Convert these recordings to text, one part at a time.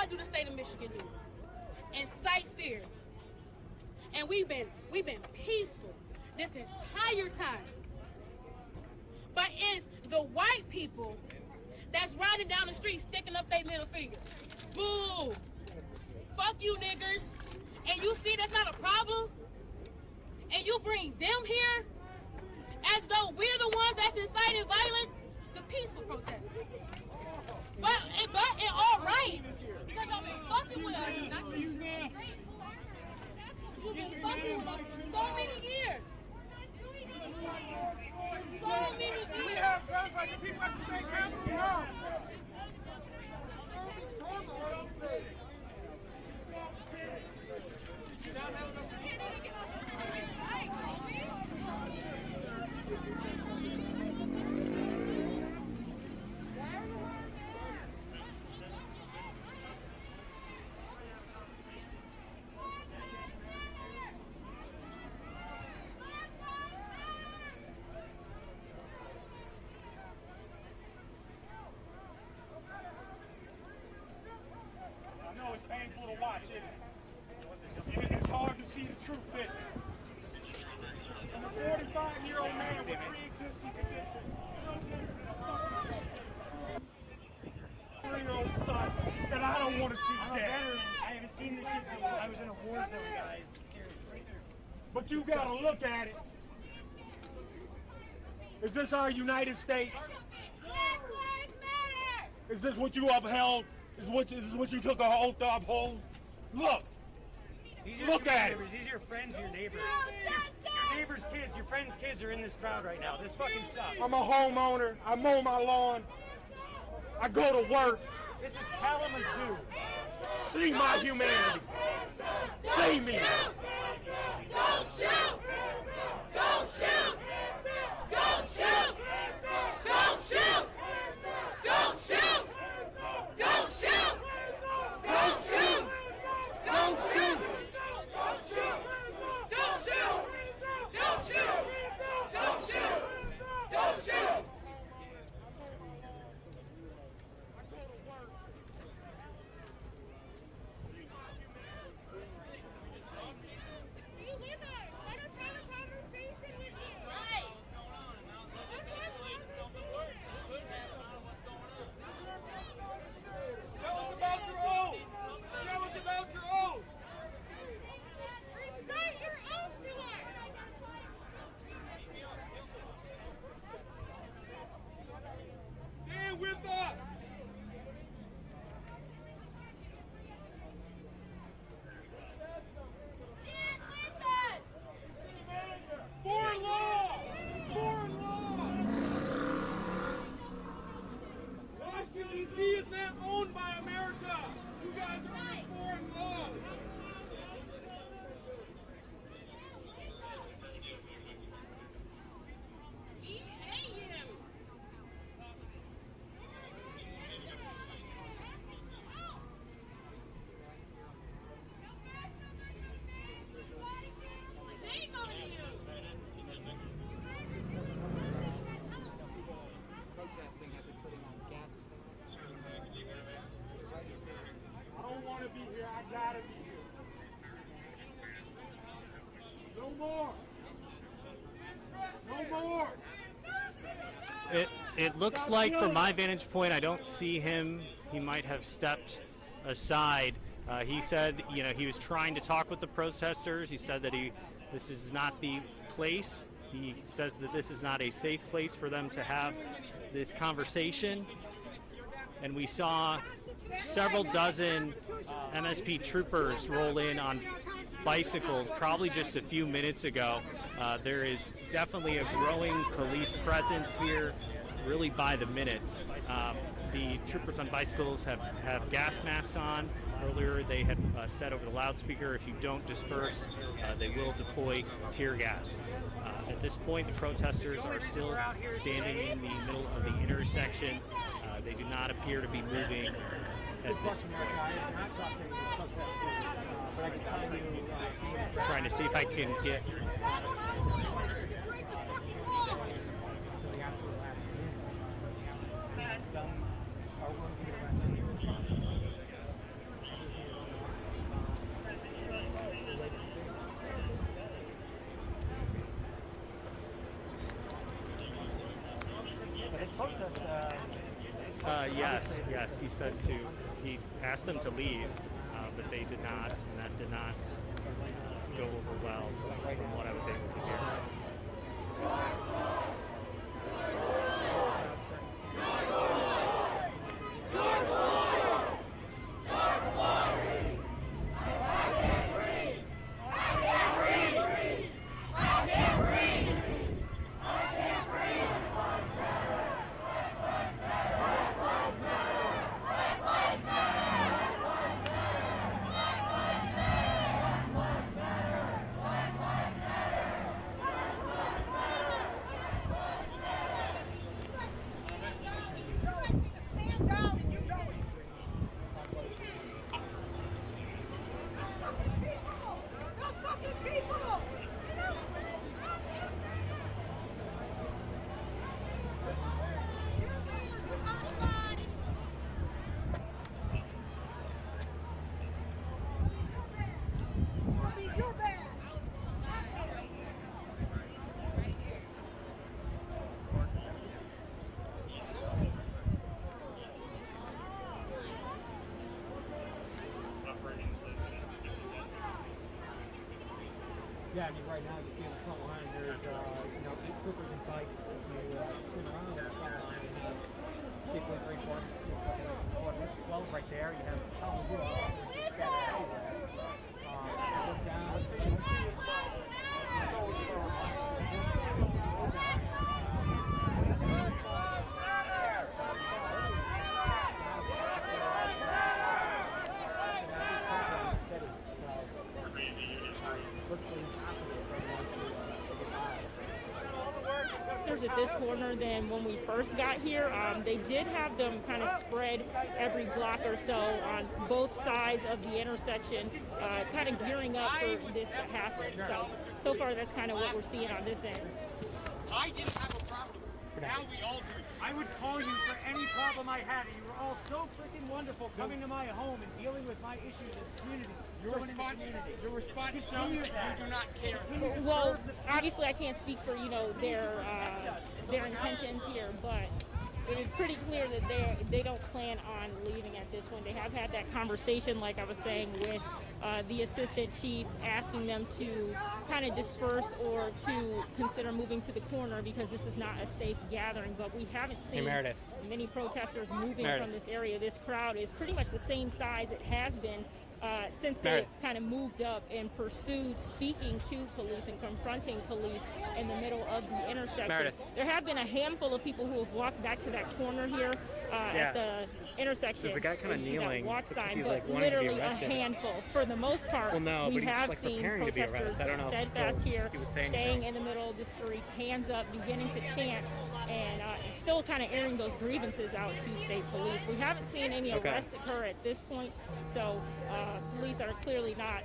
How do the state of Michigan do it? Incite fear. And we've been peaceful this entire time. But it's the white people that's riding down the street sticking up their middle finger. Boo! Fuck you niggers. And you see that's not a problem? And you bring them here as though we're the ones that's inciting violence? The peaceful protesters. But all right. Because y'all been fucking with us. Not you. You've been fucking with us for so many years. So many years. Do we have guns like the people at the state capitol? No. I know it's painful to watch, isn't it? It's hard to see the truth in it. I'm a 45-year-old man with pre-existing conditions. 3-year-old son that I don't want to see dead. I haven't seen this shit since I was in a war zone, guys. Seriously. But you gotta look at it. Is this our United States? Black Lives Matter! Is this what you upheld? Is this what you took an oath to uphold? Look! Look at it! These are your friends, your neighbors. Justice! Your neighbors' kids, your friends' kids are in this crowd right now. This fucking sucks. I'm a homeowner. I mow my lawn. I go to work. This is Kalamazoo. See my humanity. See me. Don't shoot! Don't shoot! Don't shoot! Don't shoot! Don't shoot! Don't shoot! Don't shoot! Don't shoot! Don't shoot! Don't shoot! Don't shoot! Don't shoot! Don't shoot! Be with us. Let us have a conversation with you. Right. Tell us about your oath. Tell us about your oath. Recite your oath to us. Stand with us. Stand with us! For law. For law. Washington, D.C. is not owned by America. You guys are under foreign law. We hate him! Shame on you! Protesting have been putting on gas masks. I don't want to be here. I gotta be here. No more. No more. It looks like, from my vantage point, I don't see him. He might have stepped aside. He said, he was trying to talk with the protesters. He said that this is not the place. He says that this is not a safe place for them to have this conversation. And we saw several dozen MSP troopers roll in on bicycles probably just a few minutes ago. There is definitely a growing police presence here, really by the minute. The troopers on bicycles have gas masks on. Earlier they had said over the loudspeaker, if you don't disperse, they will deploy tear gas. At this point, the protesters are still standing in the middle of the intersection. They do not appear to be moving at this point. Trying to see if I can get... Yes. He asked them to leave, but they did not, and that did not go over well from what I was able to hear. Stand down and you know it. No fucking people! Your leaders are on the line. It'll be your bad. Yeah, I mean, right now you see in the front line there's, 8 Coopers and bikes. If you turn around on the front line, you have people in 12 right there. You have Kalamazoo officers scattered everywhere. Look down. At this corner than when we first got here. They did have them kind of spread every block or so on both sides of the intersection, kind of gearing up for this to happen. So far that's kind of what we're seeing on this end. I didn't have a problem. Now we all do. I would call you for any problem I had. You were all so freaking wonderful coming to my home and dealing with my issues as a community. Your response shows that you do not care. Well, obviously I can't speak for their intentions here, but it is pretty clear that they don't plan on leaving at this point. They have had that conversation, like I was saying, with the assistant chief, asking them to kind of disperse or to consider moving to the corner because this is not a safe gathering. But we haven't seen many protesters moving from this area. This crowd is pretty much the same size it has been since they kind of moved up and pursued speaking to police and confronting police in the middle of the intersection. There have been a handful of people who have walked back to that corner here at the intersection. There's a guy kind of kneeling. Walk sign, he's but like literally a handful. For the most part, we have seen protesters steadfast here, staying in the middle of the street, hands up, beginning to chant, and still kind of airing those grievances out to state police. We haven't seen any arrests occur at this point, so police are clearly not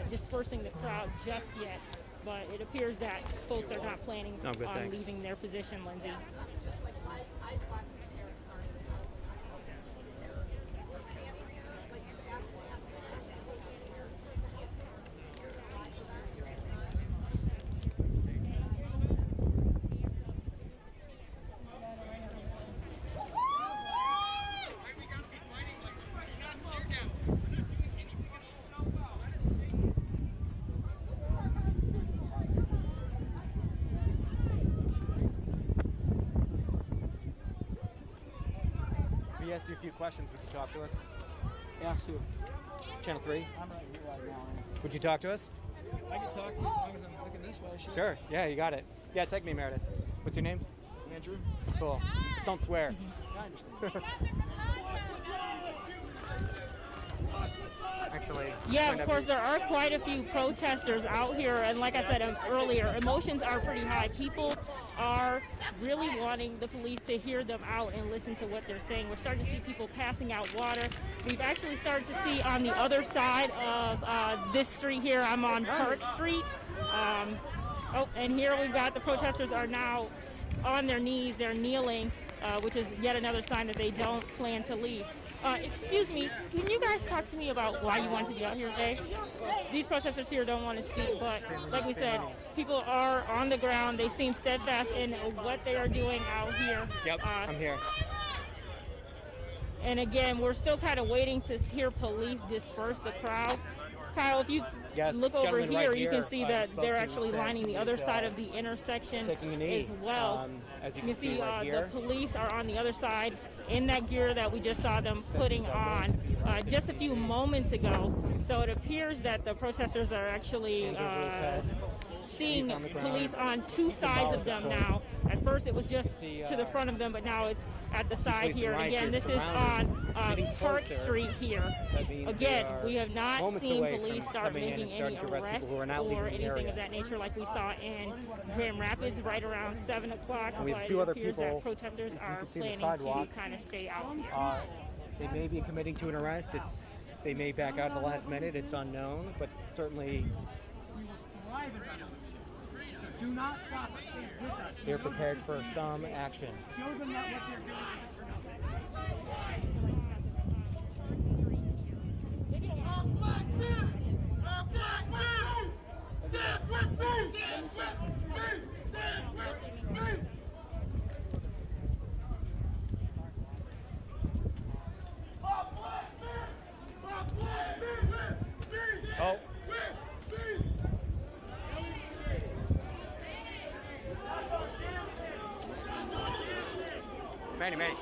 dispersing the crowd just yet. But it appears that folks are not planning on leaving their position, Lindsay. We asked you a few questions. Would you talk to us? Ask who? Channel 3? I'm right here right now. Would you talk to us? I can talk to you as long as I'm looking this way. Sure. Yeah, you got it. Yeah, take me, Meredith. What's your name? Andrew? Cool. Just don't swear. I understand. Actually. Yeah, of course, there are quite a few protesters out here, and like I said earlier, emotions are pretty high. People are really wanting the police to hear them out and listen to what they're saying. We're starting to see people passing out water. We've actually started to see on the other side of this street here, I'm on Park Street. And here we've got the protesters are now on their knees, they're kneeling, which is yet another sign that they don't plan to leave. Excuse me, can you guys talk to me about why you want to be out here today? These protesters here don't want to speak, but like we said, people are on the ground. They seem steadfast in what they are doing out here. Yep, I'm here. And again, we're still kind of waiting to hear police disperse the crowd. Kyle, if you look over gentleman here, right you here, can see that spoke they're to actually since lining the he other was, side of the intersection taking a knee. as well. As You can see right the here. police are on the other side in that gear that we just saw them putting on just a few moments ago. So it appears that the protesters are actually seeing police on two sides of them now. At first it was just to the front of them, but now it's at the side here. And again, this is on Park Street here. Again, we have not seen police start making any arrests or anything of that nature like we saw in Grand Rapids right around 7 o'clock, but it appears that protesters are planning to kind of stay out here. They may be committing to an arrest. They may back out at the last minute. It's unknown, but certainly Do not stop us. Stay with us. they're prepared for some action. Show them that what they're doing is for nothing. Oh. Manny.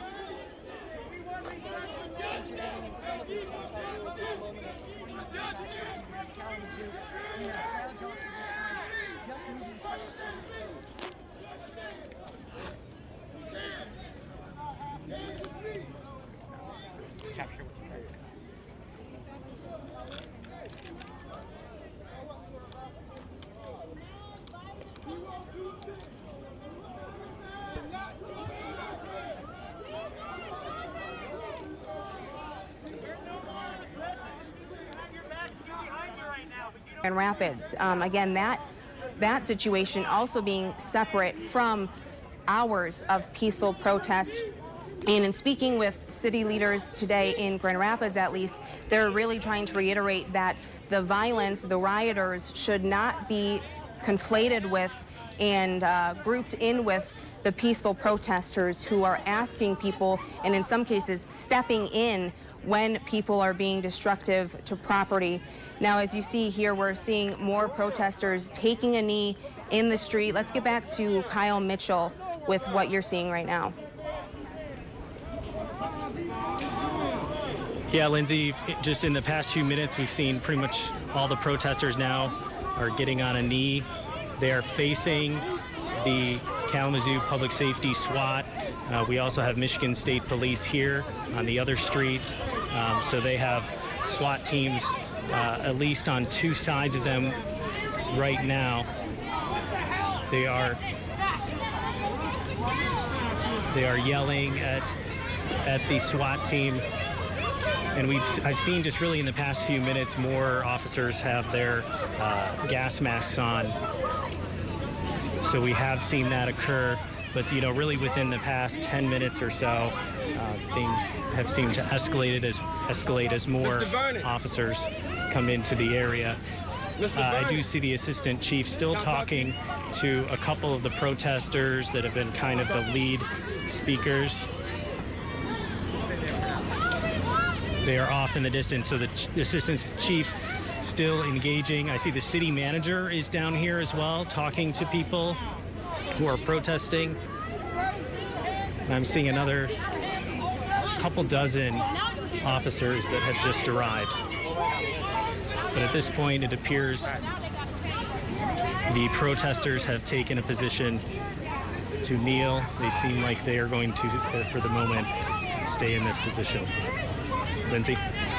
Capture what's right. Grand Rapids. Again, that situation also being separate from hours of peaceful protest. And in speaking with city leaders today in Grand Rapids, at least, they're really trying to reiterate that the violence, the rioters, should not be conflated with and grouped in with the peaceful protesters who are asking people, and in some cases stepping in when people are being destructive to property. Now, as you see here, we're seeing more protesters taking a knee in the street. Let's get back to Kyle Mitchell with what you're seeing right now. Yeah, Lindsay, just in the past few minutes, we've seen pretty much all the protesters now are getting on a knee. They are facing the Kalamazoo Public Safety SWAT. We also have Michigan State Police here on the other street. So they have SWAT teams at least on two sides of them right now. They are yelling at the SWAT team. And I've seen just really in the past few minutes more officers have their gas masks on. So we have seen that occur, but really within the past 10 minutes or so, things have seemed to escalate as more officers come into the area. I do see the assistant chief still talking to a couple of the protesters that have been kind of the lead speakers. They are off in the distance, so the assistant chief still engaging. I see the city manager is down here as well, talking to people who are protesting. And I'm seeing another couple dozen officers that have just arrived. But at this point, it appears the protesters have taken a position to kneel. They seem like they are going to, for the moment, stay in this position. Lindsay?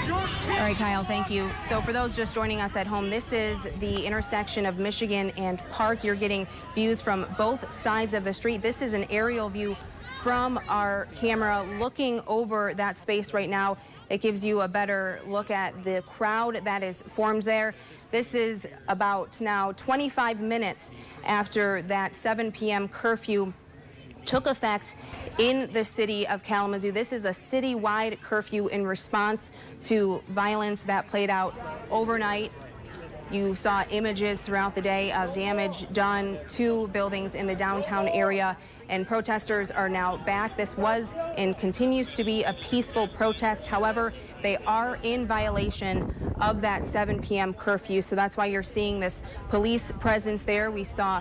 All right, Kyle, thank you. So for those just joining us at home, this is the intersection of Michigan and Park. You're getting views from both sides of the street. This is an aerial view from our camera looking over that space right now. It gives you a better look at the crowd that is formed there. This is about now 25 minutes after that 7 p.m. curfew took effect in the city of Kalamazoo. This is a citywide curfew in response to violence that played out overnight You saw images throughout the day of damage done to buildings in the downtown area, and protesters are now back. This was and continues to be a peaceful protest. However, they are in violation of that 7 p.m. curfew, so that's why you're seeing this police presence there. We saw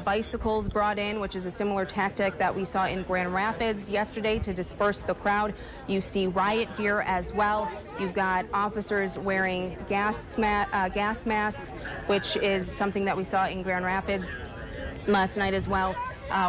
bicycles brought in, which is a similar tactic that we saw in Grand Rapids yesterday to disperse the crowd. You see riot gear as well. You've got officers wearing gas masks, which is something that we saw in Grand Rapids last night as well.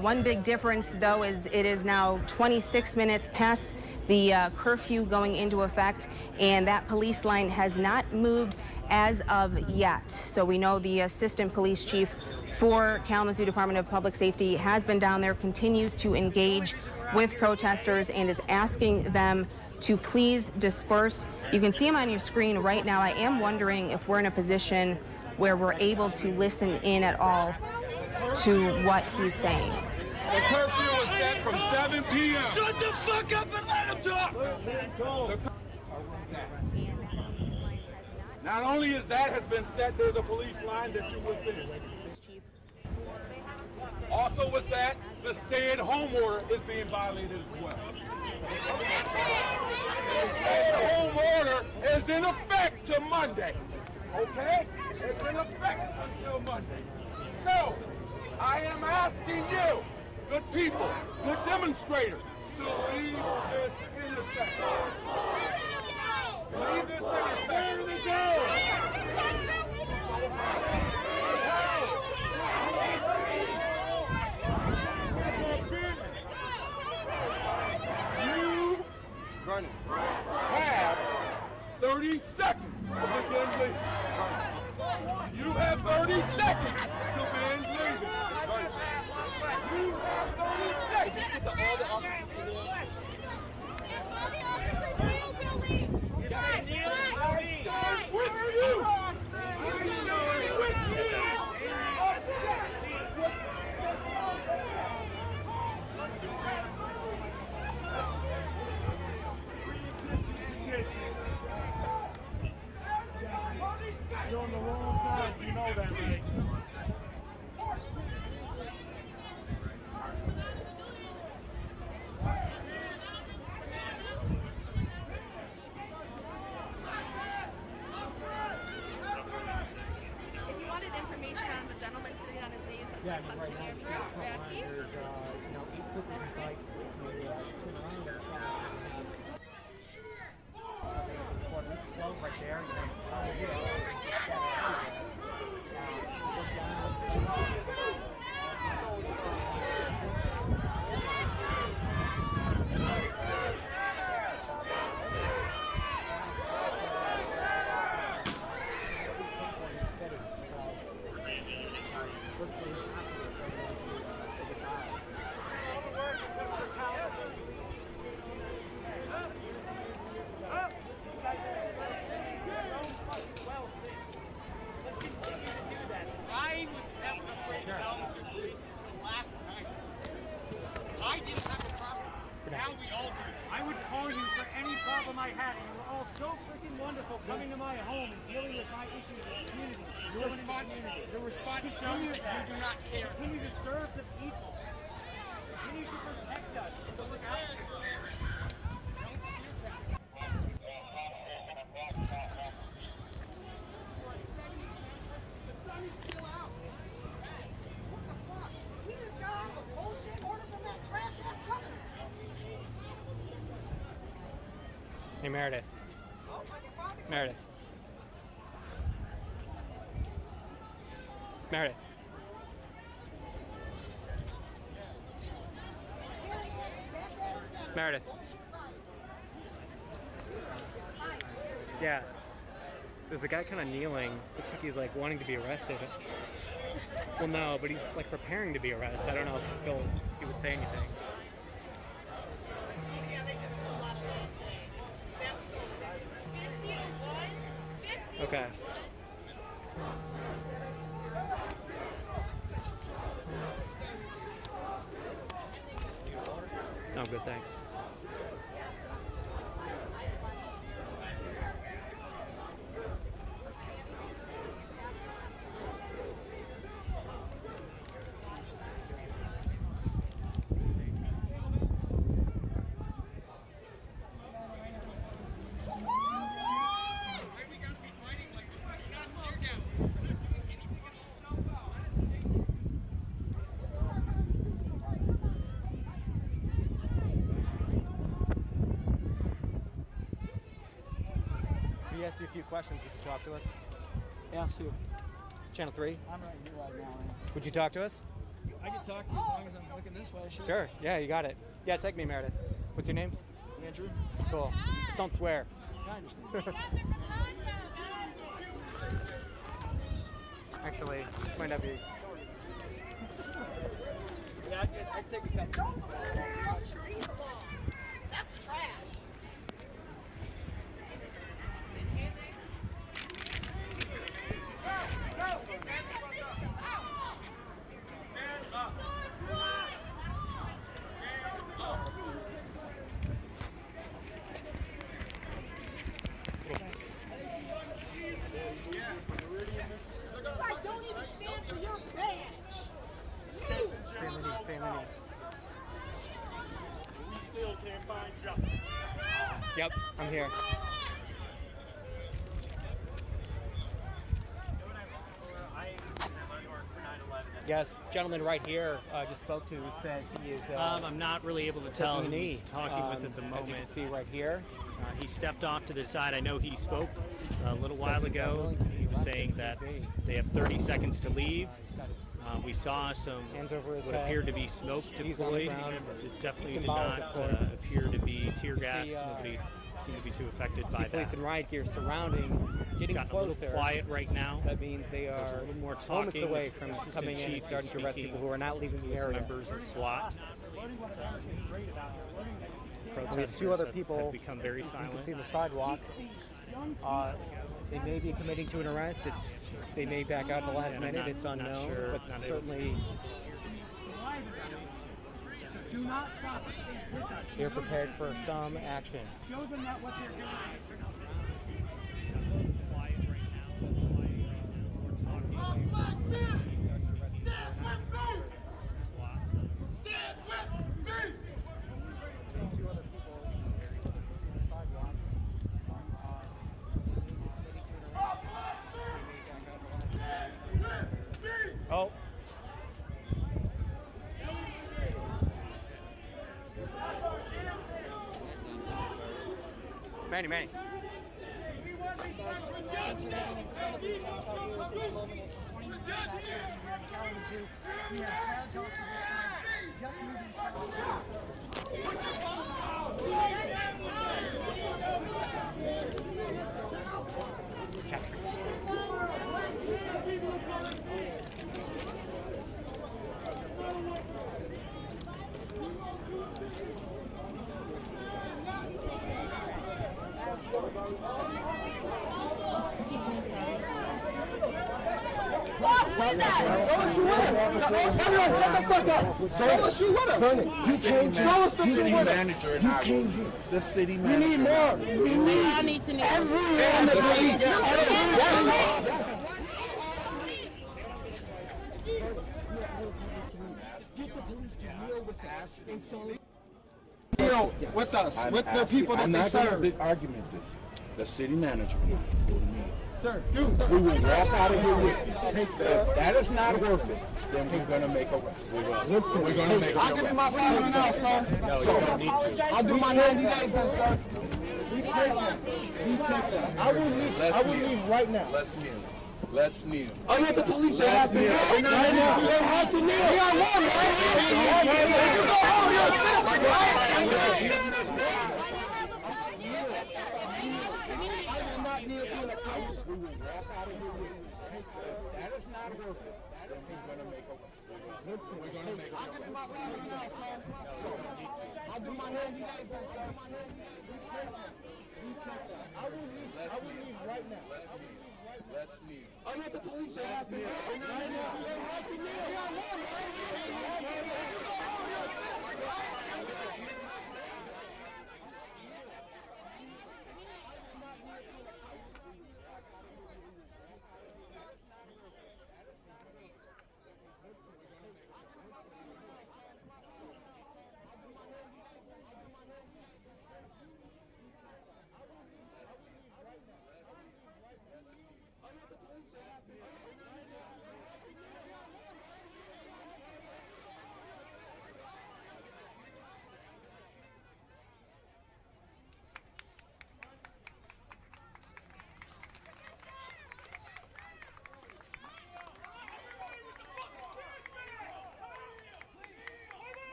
One big difference, though, is it is now 26 minutes past the curfew going into effect, and that police line has not moved as of yet. So we know the assistant police chief for Kalamazoo Department of Public Safety has been down there, continues to engage with protesters, and is asking them to please disperse. You can see him on your screen right now. I am wondering if we're in a position where we're able to listen in at all to what he's saying. The curfew was set from 7 p.m. Shut the fuck up and let him talk! Not only is that has been set, there's a police line that you're within. Also with that, the stay-at-home order is being violated as well. The stay-at-home order is in effect till Monday. Okay? It's in effect until Monday. So, I am asking you, good people, good demonstrators, to leave this intersection. Leave this intersection. You have 30 seconds to begin leaving. You have 30 seconds to begin leaving. You have 30 seconds. Get to all the officers to the left. All the officers in the building. I stand with you. I stand with you. You're on the wrong side, you know that, right? If you wanted information on the gentleman sitting on his knees, that's Yeah, my I mean, husband right now, Andrew you see the front line, Radke. there's, 8 football bikes, turn around, there's right there, I would call you for any problem I had, and you were all so freaking wonderful coming to my home and dealing with my issues as a community. Your response shows that you do not care. Continue to serve the people. Continue to protect us. To look out for us. The sun is still out. What the fuck? We just got off a bullshit order from that trash ass governor. Hey, Meredith. Meredith. Meredith. Meredith. Yeah. There's a guy kind of kneeling. Looks like he's like wanting to be arrested. Well, no, but he's like preparing to be arrested. I don't know if he would say anything. Okay. Oh, good, thanks. we asked you a few questions, would you talk to us? Ask who? Channel 3? I'm right here right now. Would you talk to us? I can talk to you as long as I'm looking this way. Sure. Sure. Yeah, you got it. Yeah, take me, Meredith. What's your name? Andrew. Cool. Just don't swear. I understand. Actually, this might not be. Yeah, I'd take a couple. That's trash. Don't even stand for your badge. We still can't find justice. Yep, I'm here. Yes, gentleman right here just spoke to says he is. I'm not really able to tell who he's talking with at the moment. As you can see right here. He stepped off to the side. I know he spoke a little while ago. He was saying that they have 30 seconds to leave. We saw some what appeared to be smoke deployed. It definitely did not appear to be tear gas. Nobody seemed to be too affected by that. Police and riot gear surrounding, It's gotten a little quiet right now. That means they There's are a little more moments talking. away from Assistant coming in and Chief starting to arrest speaking people who are not leaving the area. Members of SWAT. There's two other people have become very silent. You can see the sidewalk. They may be committing to an arrest. They may back out at the last minute. It's unknown, sure. but certainly Do not stop us. they're prepared for some action. Show them that what they're doing. Oh. Manny. It's raining incredibly tense out here at this moment. It's 20 minutes past 8 here in Kalamazoo. We have crowds off to this side, just moving City manager and the city manager. We need more. We all need to know. And the police. Get the police to deal with us and so deal with us, with the people that they serve. I'm not going to argument this. The city manager. Sir, we will walk out of here with you. If that is not worth it, then we're going to make arrests. We're going to make I'll give you my $500 now, sir. No, you don't need to. I'll do my 90 days then, sir. I will leave right now. Let's kneel. Let's kneel. I want the police to have to kneel. Right now. They have to kneel. We got one, right? You go home, you're a citizen, right? We will walk out of here with you. That is not worth it. Then we're going to make arrests. We're going to make arrests. I'll give you my $500 now, sir. I'll do my 90 days then, sir. I will leave right now. Let's kneel. I want the police to have to kneel. Right now. They have to kneel. We got one, right? You go home, you're a citizen, right?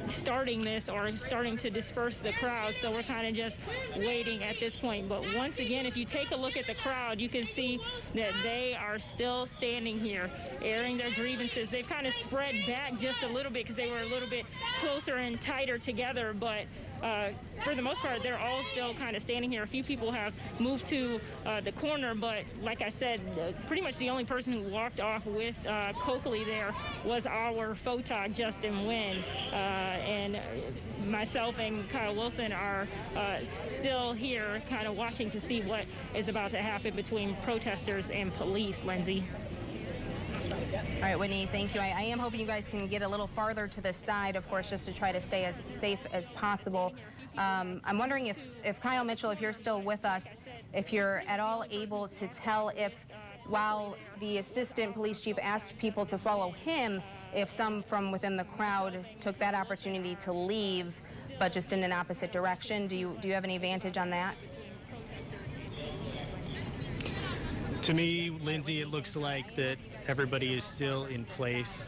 starting this or starting to disperse the crowd. So we're kind of just waiting at this point. But once again, if you take a look at the crowd, you can see that they are still standing here, airing their grievances. They've kind of spread back just a little bit because they were a little bit closer and tighter together, but for the most part, they're all still kind of standing here. A few people have moved to the corner, but like I said, pretty much the only person who walked off with Coakley there was our photog, Justin Wynn. And myself and Kyle Wilson are still here kind of watching to see what is about to happen between protesters and police, Lindsay. All right, Whitney, thank you. I am hoping you guys can get a little farther to the side, of course, just to try to stay as safe as possible. I'm wondering if Kyle Mitchell, if you're still with us, if you're at all able to tell if, while the assistant police chief asked people to follow him, if some from within the crowd took that opportunity to leave, but just in an opposite direction. Do you have any advantage on that? To me, Lindsay, it looks like that everybody is still in place.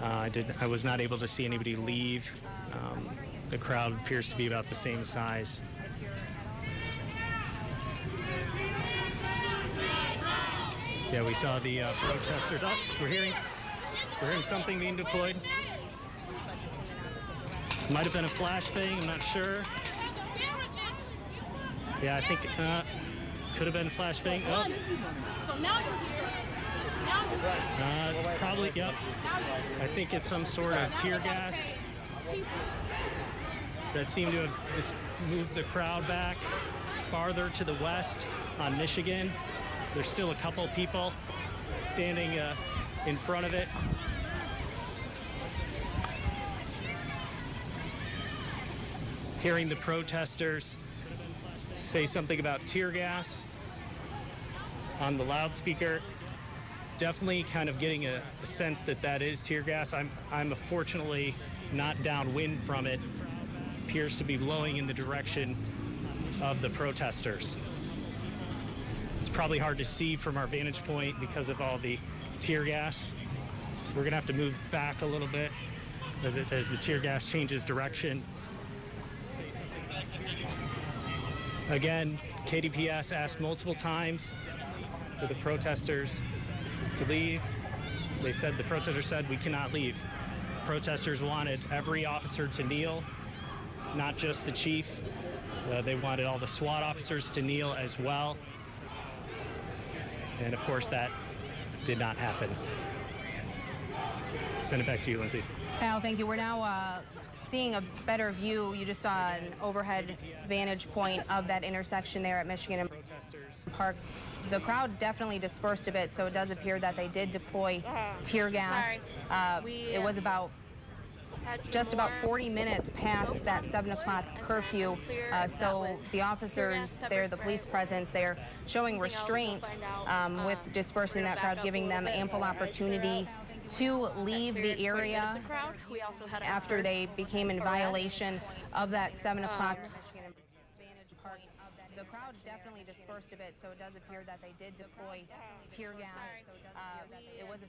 I was not able to see anybody leave. The crowd appears to be about the same size. Yeah, we saw the protesters. Oh, we're hearing something being deployed. Might have been a flashbang, I'm not sure. Yeah, I think could have been a flashbang. Oh. So now you're here. Now It's probably, yep. I think it's some sort of tear gas that seemed to have just moved the crowd back farther to the west on Michigan. There's still a couple people standing in front of it. Hearing the protesters say something about tear gas on the loudspeaker. Definitely kind of getting a sense that that is tear gas. I'm fortunately not downwind from it. Appears to be blowing in the direction of the protesters. It's probably hard to see from our vantage point because of all the tear gas. We're gonna have to move back a little bit as the tear gas changes direction. Again, KDPS asked multiple times for the protesters to leave. The protesters said we cannot leave. Protesters wanted every officer to kneel, not just the chief. They wanted all the SWAT officers to kneel as well. And of course that did not happen. Send it back to you, Lindsay. Kyle, thank you. We're now seeing a better view. You just saw an overhead vantage point of that intersection there at Michigan and Park. The crowd definitely dispersed a bit, so it does appear that they did deploy tear gas. It was just about 40 minutes past that 7 o'clock curfew. So the officers there, the police presence there, showing restraint with dispersing that crowd, giving them ample opportunity to leave the area after they became in violation of that 7 o'clock. The crowd definitely dispersed a bit, so it does appear that they did deploy tear gas. It was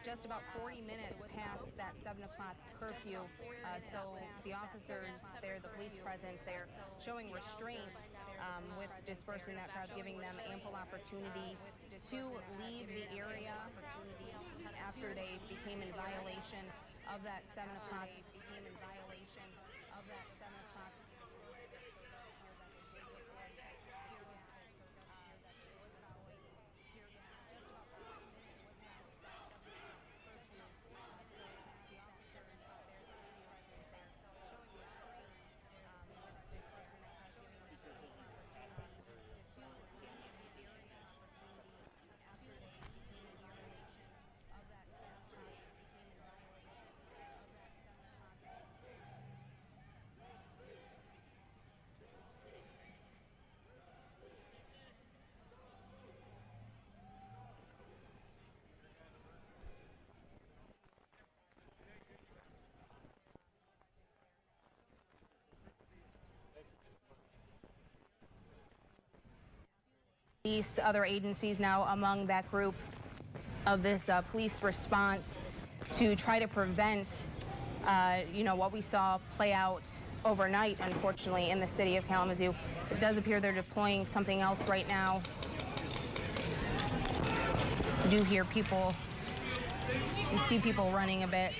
just about 40 minutes past that 7 o'clock curfew. So the officers there, the police presence there, showing restraint with dispersing that crowd, giving them ample opportunity to leave the area after they became in violation of that 7 o'clock. Other agencies now among that group of this police response to try to prevent what we saw play out overnight, unfortunately, in the city of Kalamazoo. It does appear they're deploying something else right now. You do hear people, you see people running a bit.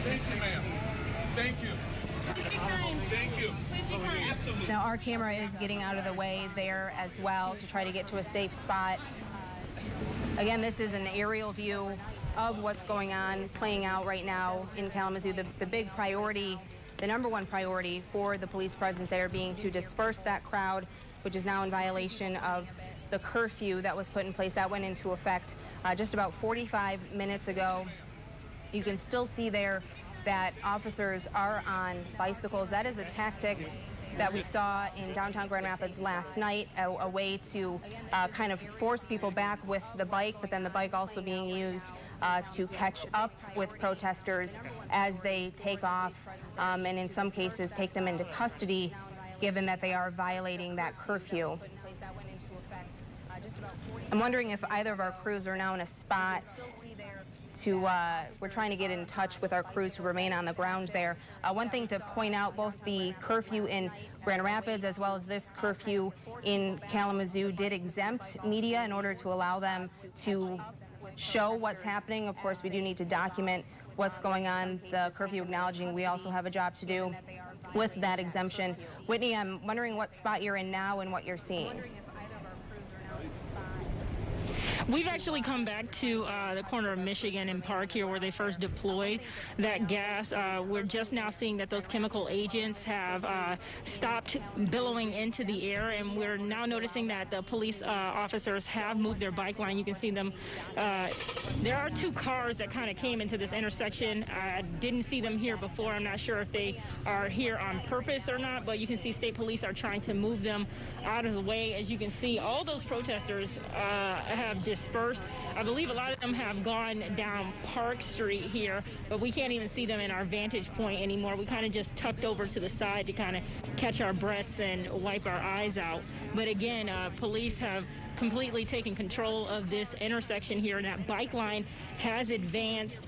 Thank you, ma'am. Thank you. Thank you. Absolutely. Now, our camera is getting out of the way there as well to try to get to a safe spot. Again, this is an aerial view of what's going on, playing out right now in Kalamazoo. The big priority, the number one priority for the police presence there being to disperse that crowd, which is now in violation of the curfew that was put in place. That went into effect just about 45 minutes ago. You can still see there that officers are on bicycles. That is a tactic that we saw in downtown Grand Rapids last night, a way to kind of force people back with the bike, but then the bike also being used to catch up with protesters as they take off, and in some cases take them into custody, given that they are violating that curfew. I'm wondering if either of our crews are now in a spot to, we're trying to get in touch with our crews who remain on the ground there. One thing to point out, both the curfew in Grand Rapids as well as this curfew in Kalamazoo did exempt media in order to allow them to show what's happening. Of course, we do need to document what's going on. The curfew acknowledging we also have a job to do with that exemption. Whitney, I'm wondering what spot you're in now and what you're seeing. We've actually come back to the corner of Michigan and Park here where they first deployed that gas. We're just now seeing that those chemical agents have stopped billowing into the air, and we're now noticing that the police officers have moved their bike line. You can see them. There are two cars that kind of came into this intersection. I didn't see them here before. I'm not sure if they are here on purpose or not, but you can see state police are trying to move them out of the way. As you can see, all those protesters have dispersed. I believe a lot of them have gone down Park Street here, but we can't even see them in our vantage point anymore. We kind of just tucked over to the side to kind of catch our breaths and wipe our eyes out. But again, police have completely taken control of this intersection here, and that bike line has advanced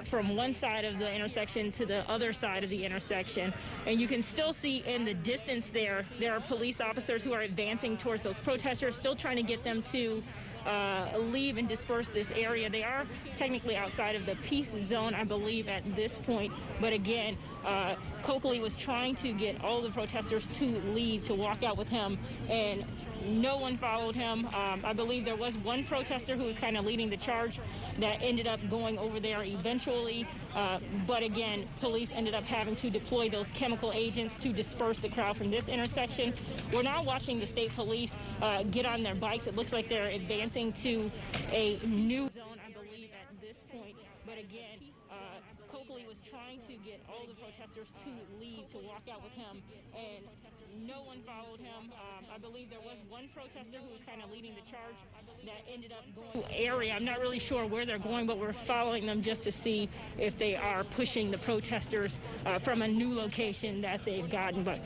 from one side of the intersection to the other side of the intersection. And you can still see in the distance there are police officers who are advancing towards those protesters, still trying to get them to leave and disperse this area. They are technically outside of the peace zone, I believe, at this point. But again, Coakley was trying to get all the protesters to leave, to walk out with him, and no one followed him. I believe there was one protester who was kind of leading the charge that ended up going over there eventually. But again, police ended up having to deploy those chemical agents to disperse the crowd from this intersection. We're now watching the state police get on their bikes. It looks like they're advancing to a new zone, I believe, at this point. But again, Coakley was trying to get all the protesters to leave, to walk out with him, and no one followed him. I believe there was one protester who was kind of leading the charge that ended up going to area. I'm not really sure where they're going, but we're following them just to see if they are pushing the protesters from a new location that they've gotten. But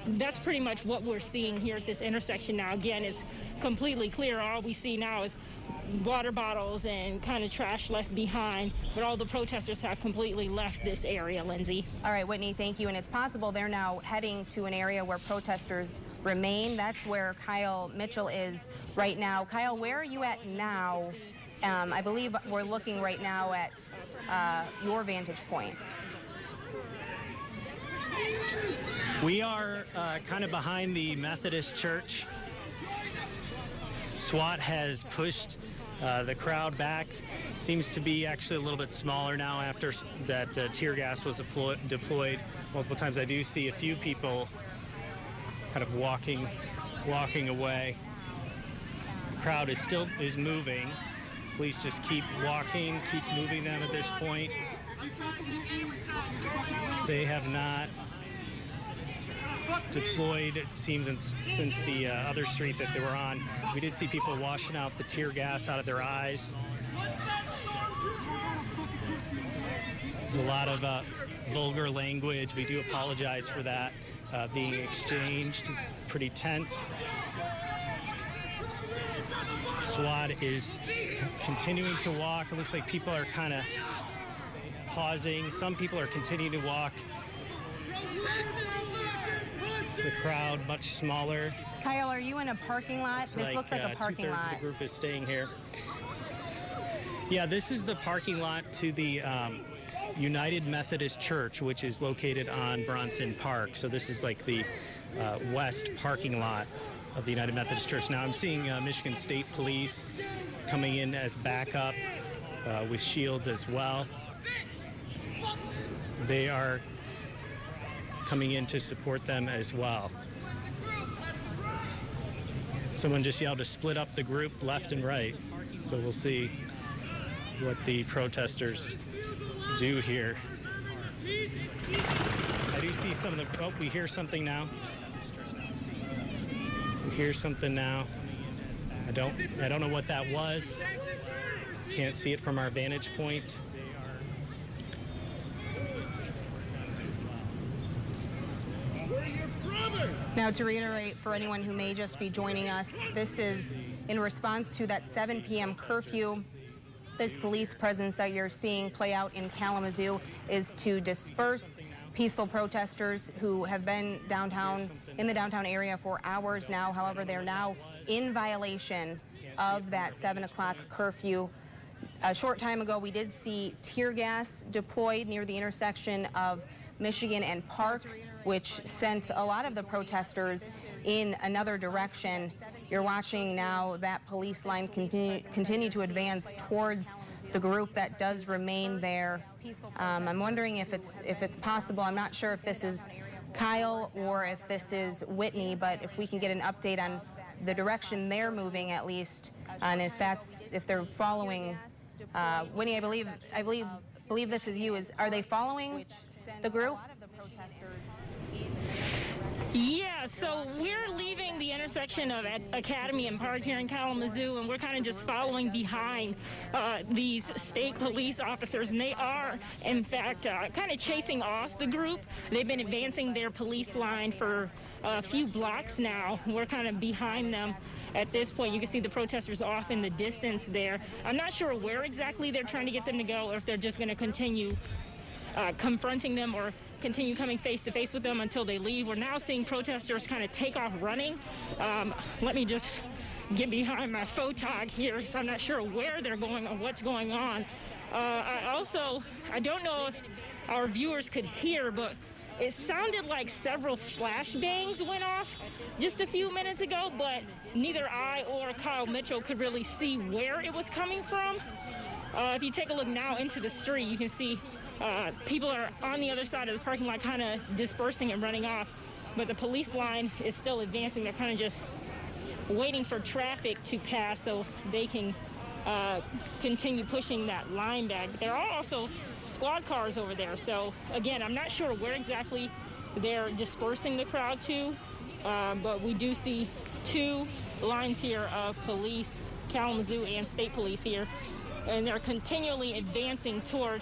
that's pretty much what we're seeing here at this intersection now. Again, it's completely clear. All we see now is water bottles and kind of trash left behind, but all the protesters have completely left this area, Lindsay. All right, Whitney, thank you. And it's possible they're now heading to an area where protesters remain. That's where Kyle Mitchell is right now. Kyle, where are you at now? I believe we're looking right now at your vantage point. We are kind of behind the Methodist Church. SWAT has pushed the crowd back. Seems to be actually a little bit smaller now after that tear gas was deployed multiple times. I do see a few people kind of walking away. The crowd is moving. Police just keep walking, keep moving them at this point. They have not deployed, it seems, since the other street that they were on. We did see people washing out the tear gas out of their eyes. There's a lot of vulgar language. We do apologize for that being exchanged. It's pretty tense. SWAT is continuing to walk. It looks like people are kind of pausing. Some people are continuing to walk. The crowd much smaller. Kyle, are you in a parking lot? This looks like a parking lot. The group is staying here. Yeah, this is the parking lot to the United Methodist Church, which is located on Bronson Park. So this is like the west parking lot of the United Methodist Church. Now I'm seeing Michigan State Police coming in as backup with shields as well. They are coming in to support them as well. Someone just yelled to split up the group left and right. So we'll see what the protesters do here. I do see some of the, we hear something now. We hear something now. I don't know what that was. Can't see it from our vantage point. Now, to reiterate for anyone who may just be joining us, this is in response to that 7 p.m. curfew. This police presence that you're seeing play out in Kalamazoo is to disperse peaceful protesters who have been in the downtown area for hours now. However, they're now in violation of that 7 o'clock curfew. A short time ago, we did see tear gas deployed near the intersection of Michigan and Park, which sent a lot of the protesters in another direction. You're watching now that police line continue to advance towards the group that does remain there. I'm wondering if it's possible. I'm not sure if this is Kyle or if this is Whitney, but if we can get an update on the direction they're moving at least, and if they're following. Whitney, I believe this is you. Are they following the group? Yeah, so we're leaving the intersection of Academy and Park here in Kalamazoo, and we're kind of just following behind these state police officers, and they are, in fact, kind of chasing off the group. They've been advancing their police line for a few blocks now. We're kind of behind them at this point. You can see the protesters off in the distance there. I'm not sure where exactly they're trying to get them to go, or if they're just going to continue confronting them or continue coming face to face with them until they leave. We're now seeing protesters kind of take off running. Let me just get behind my photog here because I'm not sure where they're going or what's going on. I don't know if our viewers could hear, but it sounded like several flashbangs went off just a few minutes ago, but neither I or Kyle Mitchell could really see where it was coming from. If you take a look now into the street, you can see people are on the other side of the parking lot kind of dispersing and running off, but the police line is still advancing. They're kind of just waiting for traffic to pass so they can continue pushing that line back. But there are also squad cars over there. So again, I'm not sure where exactly they're dispersing the crowd to, but we do see two lines here of police, Kalamazoo and state police here, and they're continually advancing toward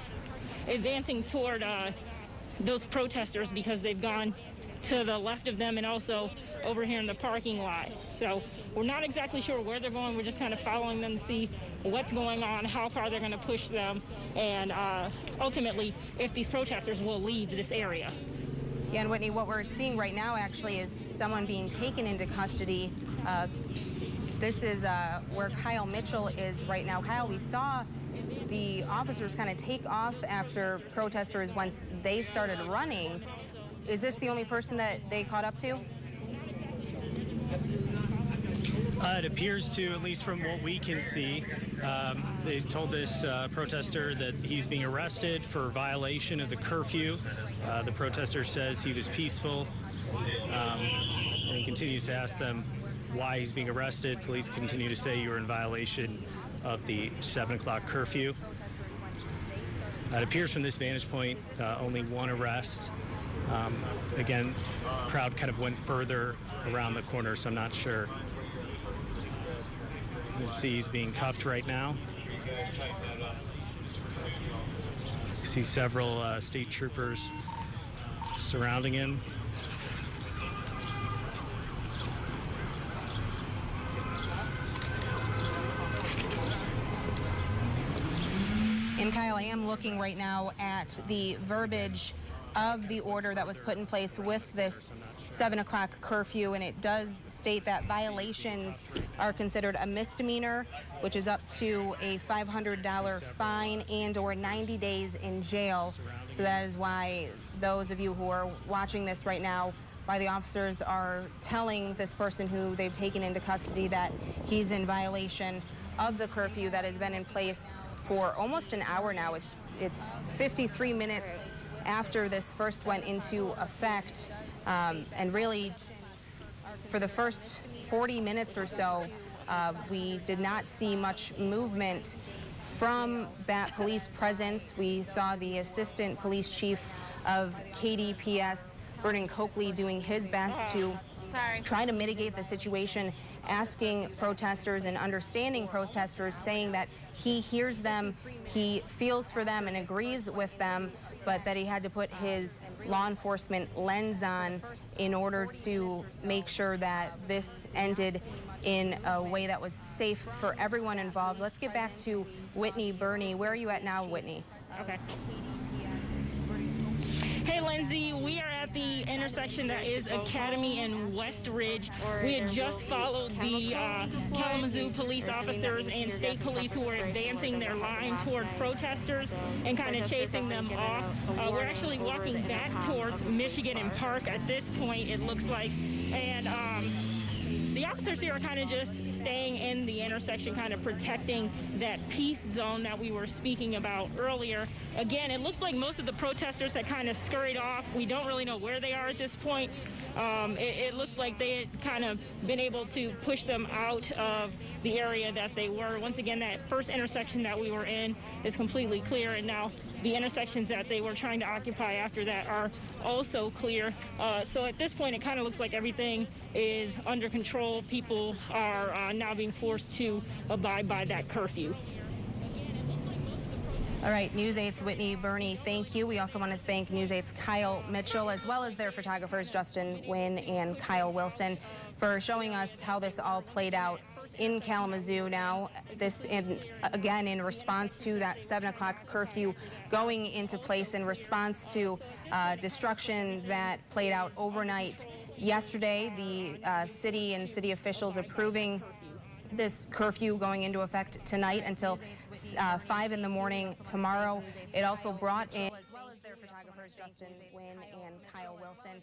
those protesters because they've gone to the left of them and also over here in the parking lot. So we're not exactly sure where they're going. We're just kind of following them to see what's going on, how far they're going to push them, and ultimately if these protesters will leave this area. Yeah, and Whitney, what we're seeing right now actually is someone being taken into custody. This is where Kyle Mitchell is right now. Kyle, we saw the officers kind of take off after protesters once they started running. Is this the only person that they caught up to? It appears to, at least from what we can see. They told this protester that he's being arrested for violation of the curfew. The protester says he was peaceful and continues to ask them why he's being arrested. Police continue to say you were in violation of the 7 o'clock curfew. It appears from this vantage point only one arrest. Again, crowd kind of went further around the corner, so I'm not sure. You can see he's being cuffed right now. You see several state troopers surrounding him. And Kyle, I am looking right now at the verbiage of the order that was put in place with this 7 o'clock curfew, and it does state that violations are considered a misdemeanor, which is up to a $500 fine and or 90 days in jail. So that is why those of you who are watching this right now, why the officers are telling this person who they've taken into custody that he's in violation of the curfew that has been in place for almost an hour now. It's 53 minutes after this first went into effect, and really for the first 40 minutes or so, we did not see much movement from that police presence. We saw the assistant police chief of KDPS, Vernon Coakley, doing his best to try to mitigate the situation, asking protesters and understanding protesters, saying that he hears them, he feels for them and agrees with them, but that he had to put his law enforcement lens on in order to make sure that this ended in a way that was safe for everyone involved. Let's get back to Whitney Burney. Where are you at now, Whitney? Okay. Hey, Lindsay, we are at the intersection that is Academy and West Ridge. We had just followed the Kalamazoo police officers and state police who were advancing their line toward protesters and kind of chasing them off. We're actually walking back towards Michigan and Park at this point, it looks like. And the officers here are kind of just staying in the intersection, kind of protecting that peace zone that we were speaking about earlier. Again, it looked like most of the protesters had kind of scurried off. We don't really know where they are at this point. It looked like they had kind of been able to push them out of the area that they were. Once again, that first intersection that we were in is completely clear, and now the intersections that they were trying to occupy after that are also clear. So at this point, it kind of looks like everything is under control. People are now being forced to abide by that curfew. All right, News 8's Whitney Burney, thank you. We also want to thank News 8's Kyle Mitchell, as well as their photographers, Justin Wynn and Kyle Wilson, for showing us how this all played out in Kalamazoo. Now, this again in response to that 7 o'clock curfew going into place, in response to destruction that played out overnight yesterday. The city and city officials approving this curfew going into effect tonight until 5 in the morning tomorrow. It also brought in, as well as their photographers, Justin Wynn and Kyle Wilson,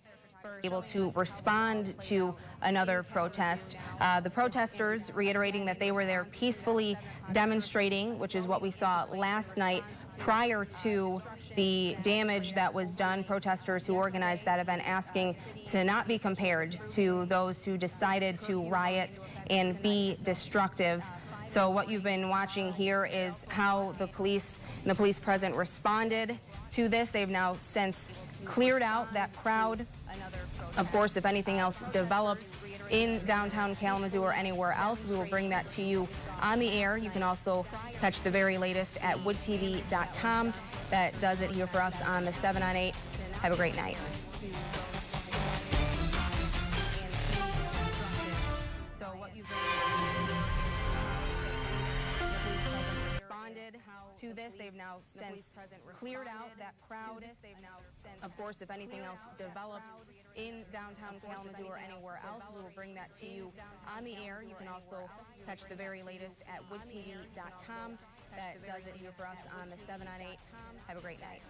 able to respond to another protest. The protesters reiterating that they were there peacefully demonstrating, which is what we saw last night prior to the damage that was done. Protesters who organized that event asking to not be compared to those who decided to riot and be destructive. So what you've been watching here is how the police and the police present responded to this. They've now since cleared out that crowd. Of course, if anything else develops in downtown Kalamazoo or anywhere else, we will bring that to you on the air. You can also catch the very latest at woodtv.com. That does it here for us on the 7 on 8. Have a great night. So what you've responded to this. They've now since cleared out that crowd. Of course, if anything else develops in downtown Kalamazoo or anywhere else, we will bring that to you on the air. You can also catch the very latest at woodtv.com. That does it here for us on the 7 on 8. Have a great night.